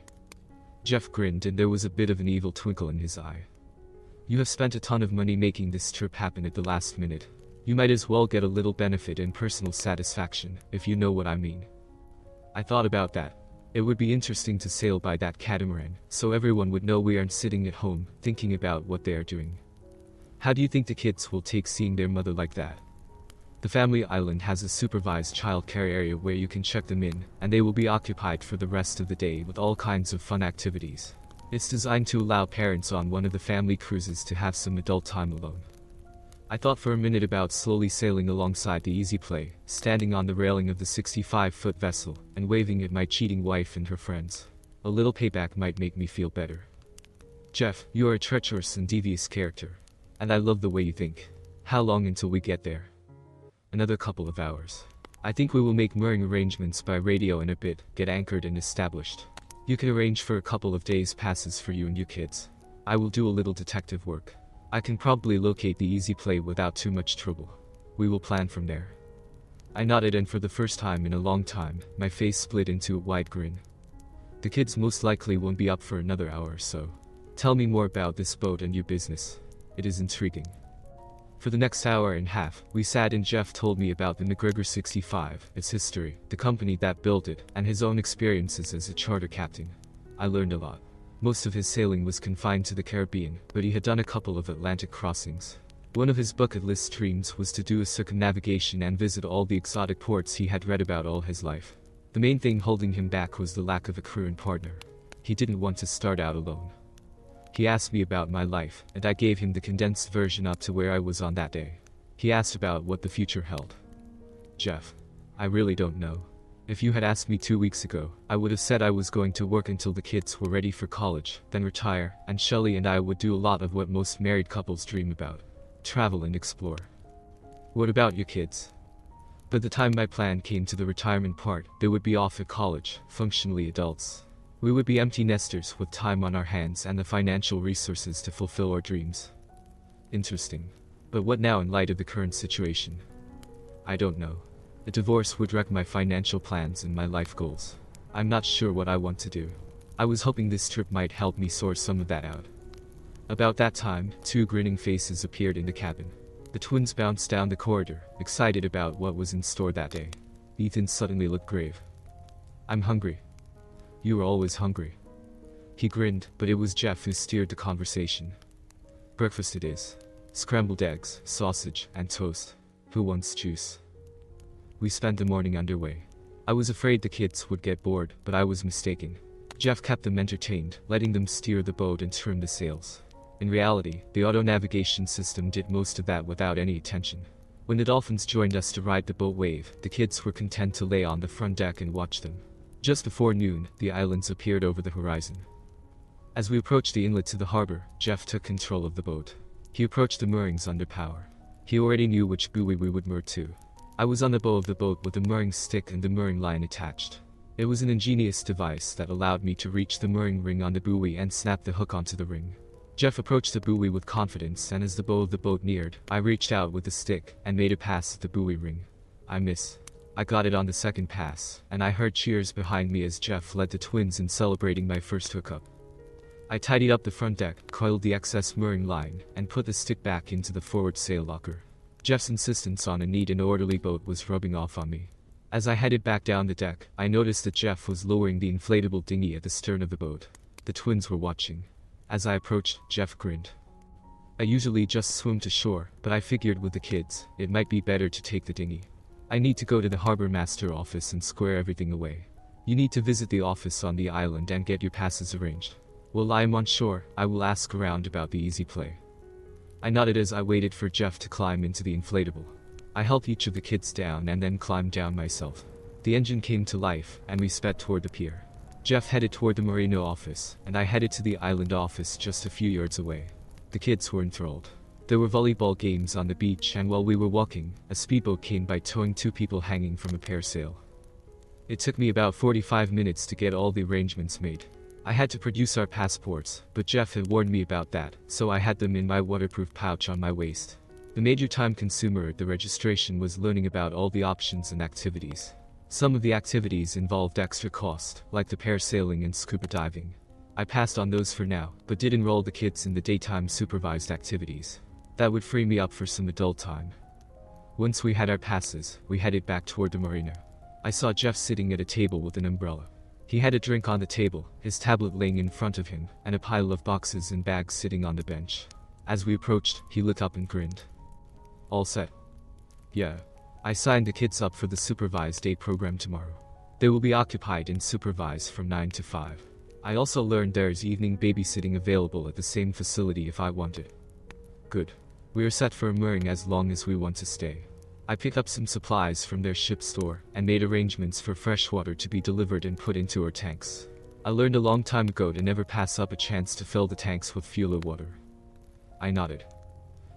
Jeff grinned and there was a bit of an evil twinkle in his eye. You have spent a ton of money making this trip happen at the last minute. You might as well get a little benefit and personal satisfaction, if you know what I mean. I thought about that. It would be interesting to sail by that catamaran, so everyone would know we aren't sitting at home, thinking about what they are doing. How do you think the kids will take seeing their mother like that? The family island has a supervised childcare area where you can check them in, and they will be occupied for the rest of the day with all kinds of fun activities. It's designed to allow parents on one of the family cruises to have some adult time alone. I thought for a minute about slowly sailing alongside the easy play, standing on the railing of the 65-foot vessel, and waving at my cheating wife and her friends. A little payback might make me feel better. Jeff, you are a treacherous and devious character. And I love the way you think. How long until we get there? Another couple of hours. I think we will make mooring arrangements by radio in a bit, get anchored and established. You can arrange for a couple of days passes for you and your kids. I will do a little detective work. I can probably locate the easy play without too much trouble. We will plan from there. I nodded and for the first time in a long time, my face split into a wide grin. The kids most likely won't be up for another hour or so. Tell me more about this boat and your business. It is intriguing. For the next hour and a half, we sat and Jeff told me about the McGregor 65, its history, the company that built it, and his own experiences as a charter captain. I learned a lot. Most of his sailing was confined to the Caribbean, but he had done a couple of Atlantic crossings. One of his bucket list dreams was to do a circumnavigation and visit all the exotic ports he had read about all his life. The main thing holding him back was the lack of a crew and partner. He didn't want to start out alone. He asked me about my life, and I gave him the condensed version up to where I was on that day. He asked about what the future held. Jeff, I really don't know. If you had asked me 2 weeks ago, I would have said I was going to work until the kids were ready for college, then retire, and Shelley and I would do a lot of what most married couples dream about. Travel and explore. What about your kids? By the time my plan came to the retirement part, they would be off at college, functionally adults. We would be empty nesters with time on our hands and the financial resources to fulfill our dreams. Interesting. But what now in light of the current situation? I don't know. A divorce would wreck my financial plans and my life goals. I'm not sure what I want to do. I was hoping this trip might help me sort some of that out. About that time, 2 grinning faces appeared in the cabin. The twins bounced down the corridor, excited about what was in store that day. Ethan suddenly looked grave. I'm hungry. You were always hungry. He grinned, but it was Jeff who steered the conversation. Breakfast it is. Scrambled eggs, sausage, and toast. Who wants juice? We spent the morning underway. I was afraid the kids would get bored, but I was mistaken. Jeff kept them entertained, letting them steer the boat and trim the sails. In reality, the auto-navigation system did most of that without any attention. When the dolphins joined us to ride the boat wave, the kids were content to lay on the front deck and watch them. Just before noon, the islands appeared over the horizon. As we approached the inlet to the harbor, Jeff took control of the boat. He approached the moorings under power. He already knew which buoy we would moor to. I was on the bow of the boat with the mooring stick and the mooring line attached. It was an ingenious device that allowed me to reach the mooring ring on the buoy and snap the hook onto the ring. Jeff approached the buoy with confidence, and as the bow of the boat neared, I reached out with the stick and made a pass at the buoy ring. I missed. I got it on the second pass, and I heard cheers behind me as Jeff led the twins in celebrating my first hookup. I tidied up the front deck, coiled the excess mooring line, and put the stick back into the forward sail locker. Jeff's insistence on a neat and orderly boat was rubbing off on me. As I headed back down the deck, I noticed that Jeff was lowering the inflatable dinghy at the stern of the boat. The twins were watching. As I approached, Jeff grinned. I usually just swim to shore, but I figured with the kids, it might be better to take the dinghy. I need to go to the harbor master office and square everything away. You need to visit the office on the island and get your passes arranged. While I am on shore, I will ask around about the easy play. I nodded as I waited for Jeff to climb into the inflatable. I helped each of the kids down and then climbed down myself. The engine came to life, and we sped toward the pier. Jeff headed toward the Marino office, and I headed to the island office just a few yards away. The kids were enthralled. There were volleyball games on the beach, and while we were walking, a speedboat came by towing two people hanging from a parasail. It took me about 45 minutes to get all the arrangements made. I had to produce our passports, but Jeff had warned me about that, so I had them in my waterproof pouch on my waist. The major time consumer at the registration was learning about all the options and activities. Some of the activities involved extra cost, like the parasailing and scuba diving. I passed on those for now, but did enroll the kids in the daytime supervised activities. That would free me up for some adult time. Once we had our passes, we headed back toward the marina. I saw Jeff sitting at a table with an umbrella. He had a drink on the table, his tablet laying in front of him, and a pile of boxes and bags sitting on the bench. As we approached, he looked up and grinned. All set? Yeah. I signed the kids up for the supervised day program tomorrow. They will be occupied and supervised from 9 to 5. I also learned there's evening babysitting available at the same facility if I want it. Good. We are set for a mooring as long as we want to stay. I picked up some supplies from their ship store and made arrangements for fresh water to be delivered and put into our tanks. I learned a long time ago to never pass up a chance to fill the tanks with fuel or water. I nodded.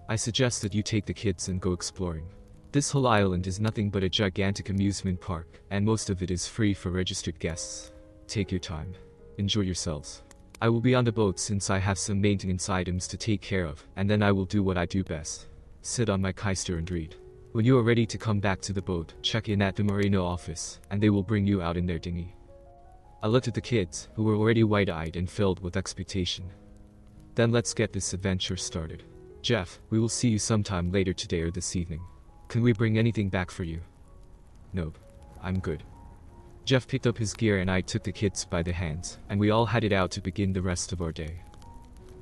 I suggest that you take the kids and go exploring. This whole island is nothing but a gigantic amusement park, and most of it is free for registered guests. Take your time. Enjoy yourselves. I will be on the boat since I have some maintenance items to take care of, and then I will do what I do best. Sit on my keister and read. When you are ready to come back to the boat, check in at the Marino office, and they will bring you out in their dinghy. I looked at the kids, who were already wide-eyed and filled with expectation. Then let's get this adventure started. Jeff, we will see you sometime later today or this evening. Can we bring anything back for you? Nope. I'm good. Jeff picked up his gear and I took the kids by the hands, and we all headed out to begin the rest of our day.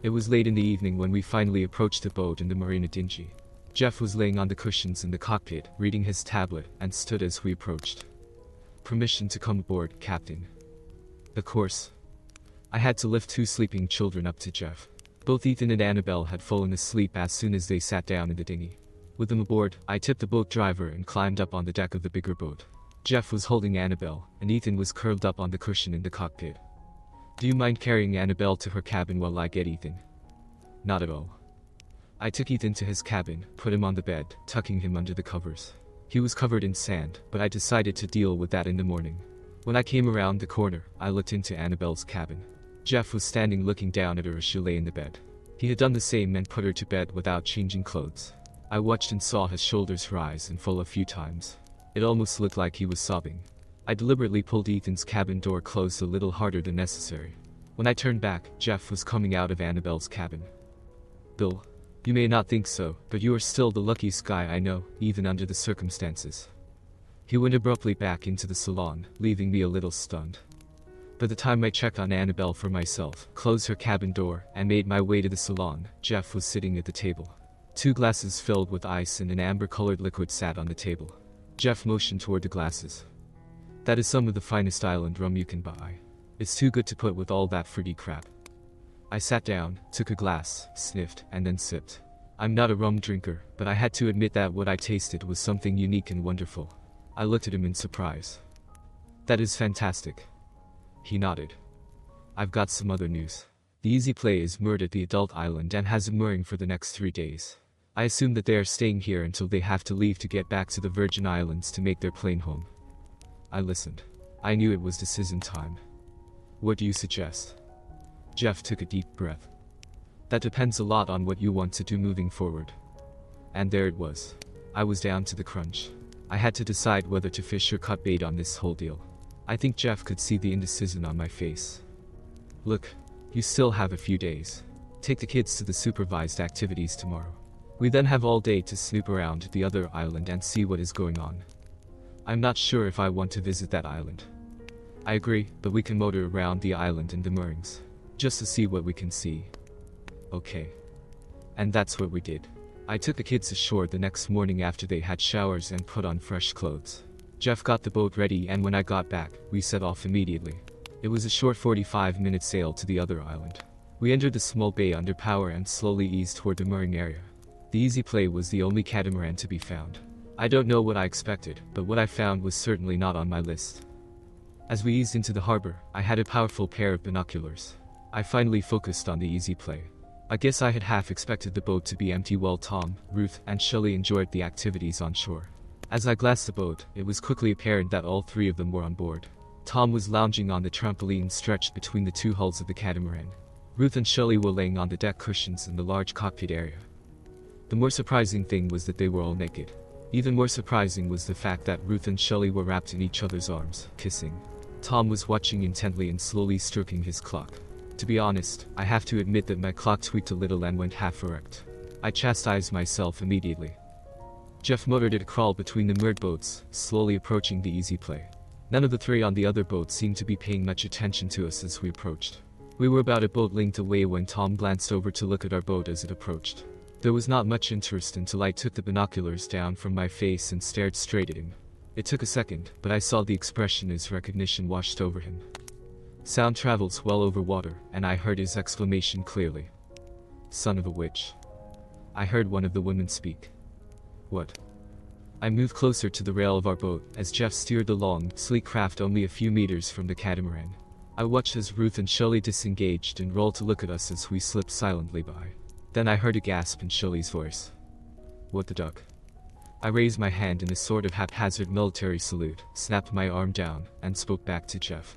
It was late in the evening when we finally approached the boat in the Marina Dingy. Jeff was laying on the cushions in the cockpit, reading his tablet, and stood as we approached. Permission to come aboard, Captain. Of course. I had to lift two sleeping children up to Jeff. Both Ethan and Annabelle had fallen asleep as soon as they sat down in the dinghy. With them aboard, I tipped the boat driver and climbed up on the deck of the bigger boat. Jeff was holding Annabelle, and Ethan was curled up on the cushion in the cockpit. Do you mind carrying Annabelle to her cabin while I get Ethan? Not at all. I took Ethan to his cabin, put him on the bed, tucking him under the covers. He was covered in sand, but I decided to deal with that in the morning. When I came around the corner, I looked into Annabelle's cabin. Jeff was standing looking down at her as she lay in the bed. He had done the same and put her to bed without changing clothes. I watched and saw his shoulders rise and fall a few times. It almost looked like he was sobbing. I deliberately pulled Ethan's cabin door closed a little harder than necessary. When I turned back, Jeff was coming out of Annabelle's cabin. Bill. You may not think so, but you are still the luckiest guy I know, even under the circumstances. He went abruptly back into the salon, leaving me a little stunned. By the time I checked on Annabelle for myself, closed her cabin door, and made my way to the salon, Jeff was sitting at the table. 2 glasses filled with ice and an amber-colored liquid sat on the table. Jeff motioned toward the glasses. "That is some of the finest island rum you can buy. It's too good to put with all that fruity crap." I sat down, took a glass, sniffed, and then sipped. I'm not a rum drinker, but I had to admit that what I tasted was something unique and wonderful. I looked at him in surprise. "That is fantastic." He nodded. "I've got some other news. The Easy Play is moored at the adult island and has a mooring for the next 3 days. I assume that they are staying here until they have to leave to get back to the Virgin Islands to make their plane home." I listened. I knew it was decision time. "What do you suggest?" Jeff took a deep breath. "That depends a lot on what you want to do moving forward." And there it was. I was down to the crunch. I had to decide whether to fish or cut bait on this whole deal. I think Jeff could see the indecision on my face. "Look, you still have a few days. Take the kids to the supervised activities tomorrow. We then have all day to snoop around the other island and see what is going on. I'm not sure if I want to visit that island." "I agree, but we can motor around the island and the moorings, just to see what we can see." "Okay." And that's what we did. I took the kids ashore the next morning after they had showers and put on fresh clothes. Jeff got the boat ready, and when I got back, we set off immediately. It was a short 45-minute sail to the other island. We entered the small bay under power and slowly eased toward the mooring area. The Easy Play was the only catamaran to be found. I don't know what I expected, but what I found was certainly not on my list. As we eased into the harbor, I had a powerful pair of binoculars. I finally focused on the Easy Play. I guess I had half expected the boat to be empty while Tom, Ruth, and Shelley enjoyed the activities on shore. As I glanced the boat, it was quickly apparent that all 3 of them were on board. Tom was lounging on the trampoline stretched between the 2 hulls of the catamaran. Ruth and Shelley were laying on the deck cushions in the large cockpit area. The more surprising thing was that they were all naked. Even more surprising was the fact that Ruth and Shelley were wrapped in each other's arms, kissing. Tom was watching intently and slowly stroking his clock. To be honest, I have to admit that my clock tweaked a little and went half erect. I chastised myself immediately. Jeff motored at a crawl between the moored boats, slowly approaching the Easy Play. None of the 3 on the other boat seemed to be paying much attention to us as we approached. We were about a boat length away when Tom glanced over to look at our boat as it approached. There was not much interest until I took the binoculars down from my face and stared straight at him. It took a second, but I saw the expression as recognition washed over him. Sound travels well over water, and I heard his exclamation clearly. "Son of a witch." I heard one of the women speak. "What?" I moved closer to the rail of our boat, as Jeff steered the long, sleek craft only a few meters from the catamaran. I watched as Ruth and Shelley disengaged and rolled to look at us as we slipped silently by. Then I heard a gasp in Shelley's voice. "What the duck?" I raised my hand in a sort of haphazard military salute, snapped my arm down, and spoke back to Jeff.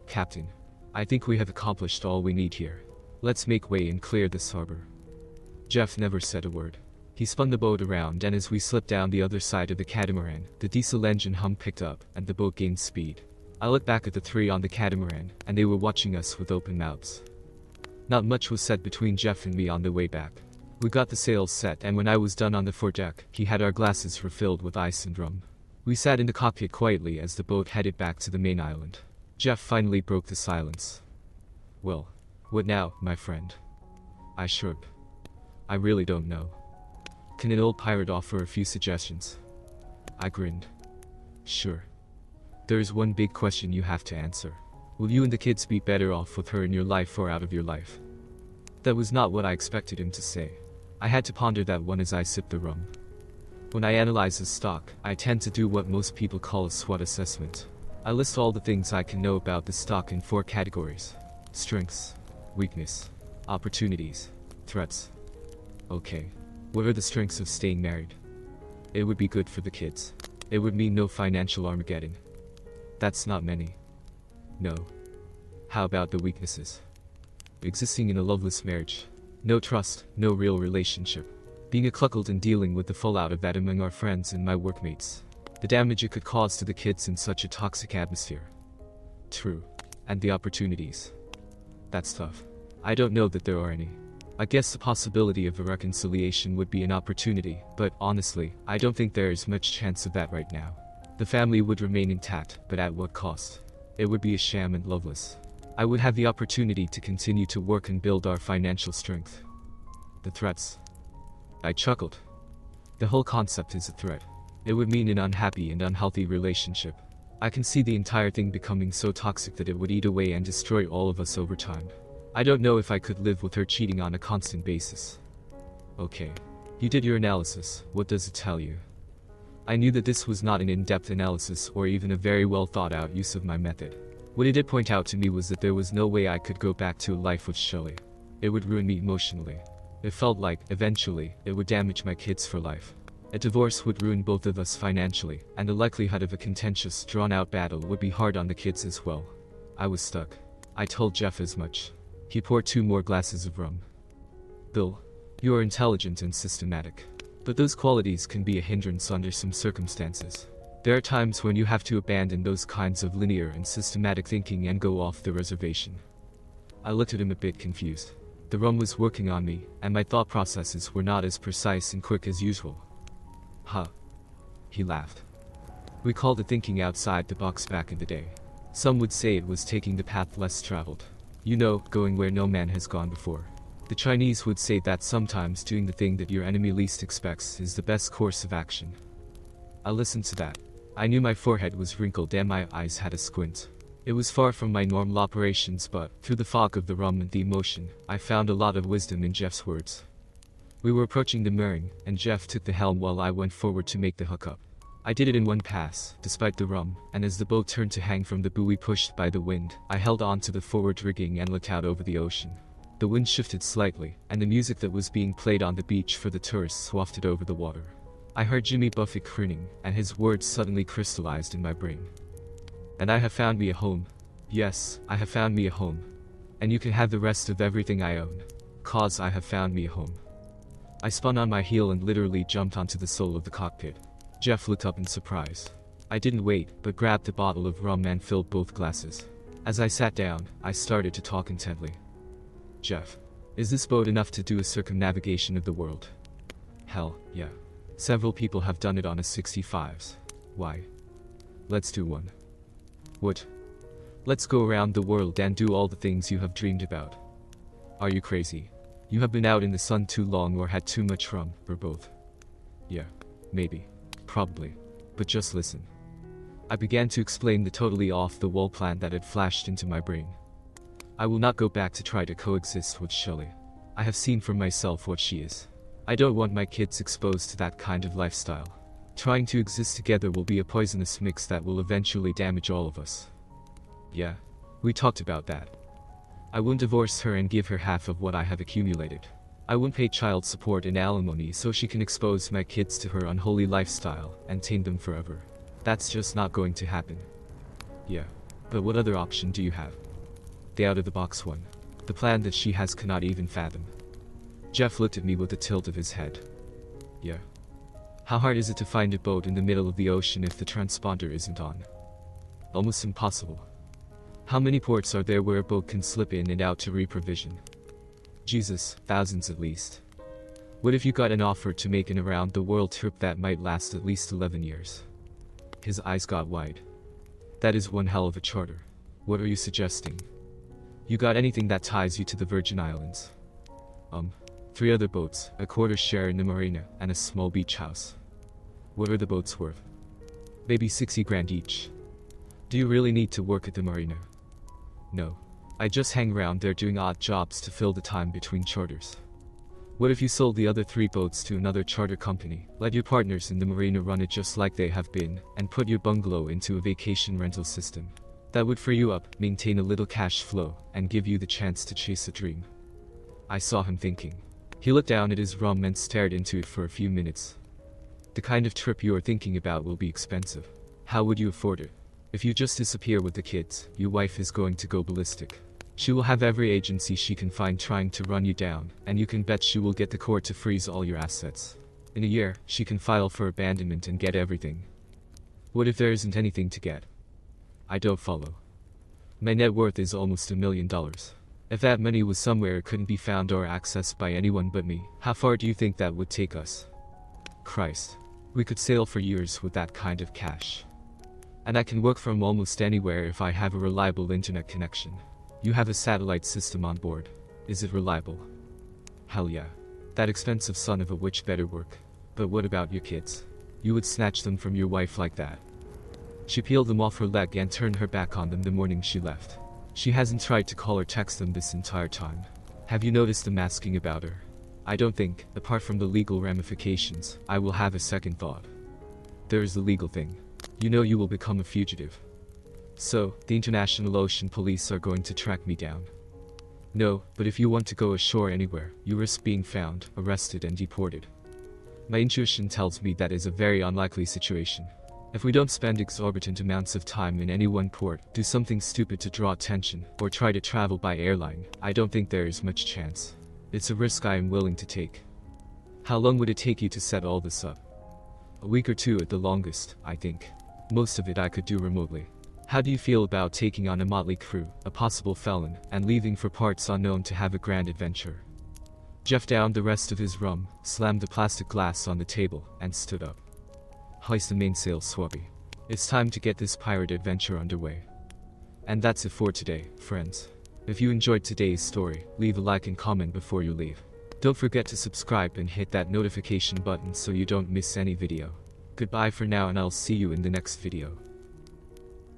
"Captain, I think we have accomplished all we need here. Let's make way and clear this harbor." Jeff never said a word. He spun the boat around, and as we slipped down the other side of the catamaran, the diesel engine hum picked up, and the boat gained speed. I looked back at the 3 on the catamaran, and they were watching us with open mouths. Not much was said between Jeff and me on the way back. We got the sails set, and when I was done on the foredeck, he had our glasses refilled with ice and rum. We sat in the cockpit quietly as the boat headed back to the main island. Jeff finally broke the silence. "Well, what now, my friend?" I shrugged. "I really don't know. Can an old pirate offer a few suggestions?" I grinned. "Sure. There is one big question you have to answer. Will you and the kids be better off with her in your life or out of your life?" That was not what I expected him to say. I had to ponder that one as I sipped the rum. When I analyze a stock, I tend to do what most people call a SWOT assessment. I list all the things I can know about the stock in 4 categories: strengths, weakness, opportunities, threats. Okay, what are the strengths of staying married? It would be good for the kids. It would mean no financial Armageddon. That's not many. No. How about the weaknesses? Existing in a loveless marriage. No trust, no real relationship. Being a cuckold and dealing with the fallout of that among our friends and my workmates. The damage it could cause to the kids in such a toxic atmosphere. True. And the opportunities. That's tough. I don't know that there are any. I guess the possibility of a reconciliation would be an opportunity, but honestly, I don't think there is much chance of that right now. The family would remain intact, but at what cost? It would be a sham and loveless. I would have the opportunity to continue to work and build our financial strength. The threats. I chuckled. The whole concept is a threat. It would mean an unhappy and unhealthy relationship. I can see the entire thing becoming so toxic that it would eat away and destroy all of us over time. I don't know if I could live with her cheating on a constant basis. Okay. You did your analysis. What does it tell you? I knew that this was not an in-depth analysis or even a very well thought out use of my method. What it did point out to me was that there was no way I could go back to a life with Shelley. It would ruin me emotionally. It felt like, eventually, it would damage my kids for life. A divorce would ruin both of us financially, and the likelihood of a contentious, drawn-out battle would be hard on the kids as well. I was stuck. I told Jeff as much. He poured 2 more glasses of rum. Bill, you are intelligent and systematic. But those qualities can be a hindrance under some circumstances. There are times when you have to abandon those kinds of linear and systematic thinking and go off the reservation. I looked at him a bit confused. The rum was working on me, and my thought processes were not as precise and quick as usual. Huh. He laughed. We called it thinking outside the box back in the day. Some would say it was taking the path less traveled. You know, going where no man has gone before. The Chinese would say that sometimes doing the thing that your enemy least expects is the best course of action. I listened to that. I knew my forehead was wrinkled and my eyes had a squint. It was far from my normal operations, but, through the fog of the rum and the emotion, I found a lot of wisdom in Jeff's words. We were approaching the mooring, and Jeff took the helm while I went forward to make the hookup. I did it in one pass, despite the rum, and as the boat turned to hang from the buoy pushed by the wind, I held on to the forward rigging and looked out over the ocean. The wind shifted slightly, and the music that was being played on the beach for the tourists wafted over the water. I heard Jimmy Buffett crooning, and his words suddenly crystallized in my brain. And I have found me a home. Yes, I have found me a home. And you can have the rest of everything I own. 'Cause I have found me a home. I spun on my heel and literally jumped onto the sole of the cockpit. Jeff looked up in surprise. I didn't wait, but grabbed a bottle of rum and filled both glasses. As I sat down, I started to talk intently. Jeff, is this boat enough to do a circumnavigation of the world? Hell, yeah. Several people have done it on a 65s. Why? Let's do one. What? Let's go around the world and do all the things you have dreamed about. Are you crazy? You have been out in the sun too long or had too much rum, or both. Yeah, maybe. Probably. But just listen. I began to explain the totally off-the-wall plan that had flashed into my brain. I will not go back to try to coexist with Shelley. I have seen for myself what she is. I don't want my kids exposed to that kind of lifestyle. Trying to exist together will be a poisonous mix that will eventually damage all of us. Yeah, we talked about that. I won't divorce her and give her half of what I have accumulated. I won't pay child support and alimony so she can expose my kids to her unholy lifestyle and taint them forever. That's just not going to happen. Yeah, but what other option do you have? The out-of-the-box one. The plan that she has cannot even fathom. Jeff looked at me with a tilt of his head. Yeah. How hard is it to find a boat in the middle of the ocean if the transponder isn't on? Almost impossible. How many ports are there where a boat can slip in and out to reprovision? Jesus, thousands at least. What if you got an offer to make an around-the-world trip that might last at least 11 years? His eyes got wide. That is one hell of a charter. What are you suggesting? You got anything that ties you to the Virgin Islands? 3 other boats, a quarter share in the marina, and a small beach house. What are the boats worth? Maybe 60 grand each. Do you really need to work at the marina? No. I just hang around there doing odd jobs to fill the time between charters. What if you sold the other 3 boats to another charter company, let your partners in the marina run it just like they have been, and put your bungalow into a vacation rental system? That would free you up, maintain a little cash flow, and give you the chance to chase a dream. I saw him thinking. He looked down at his rum and stared into it for a few minutes. The kind of trip you are thinking about will be expensive. How would you afford it? If you just disappear with the kids, your wife is going to go ballistic. She will have every agency she can find trying to run you down, and you can bet she will get the court to freeze all your assets. In a year, she can file for abandonment and get everything. What if there isn't anything to get? I don't follow. My net worth is almost $1 million. If that money was somewhere it couldn't be found or accessed by anyone but me, how far do you think that would take us? Christ. We could sail for years with that kind of cash. And I can work from almost anywhere if I have a reliable internet connection. You have a satellite system on board. Is it reliable? Hell yeah. That expensive son of a witch better work. But what about your kids? You would snatch them from your wife like that? She peeled them off her leg and turned her back on them the morning she left. She hasn't tried to call or text them this entire time. Have you noticed them asking about her? I don't think, apart from the legal ramifications, I will have a second thought. There is the legal thing. You know you will become a fugitive. So, the International Ocean Police are going to track me down. No, but if you want to go ashore anywhere, you risk being found, arrested and deported. My intuition tells me that is a very unlikely situation. If we don't spend exorbitant amounts of time in any one port, do something stupid to draw attention, or try to travel by airline, I don't think there is much chance. It's a risk I am willing to take. How long would it take you to set all this up? A week or two at the longest, I think. Most of it I could do remotely. How do you feel about taking on a motley crew, a possible felon, and leaving for parts unknown to have a grand adventure? Jeff downed the rest of his rum, slammed the plastic glass on the table, and stood up. Hoist the mainsail, Swabby. It's time to get this pirate adventure underway. And that's it for today, friends. If you enjoyed today's story, leave a like and comment before you leave. Don't forget to subscribe and hit that notification button so you don't miss any video. Goodbye for now and I'll see you in the next video.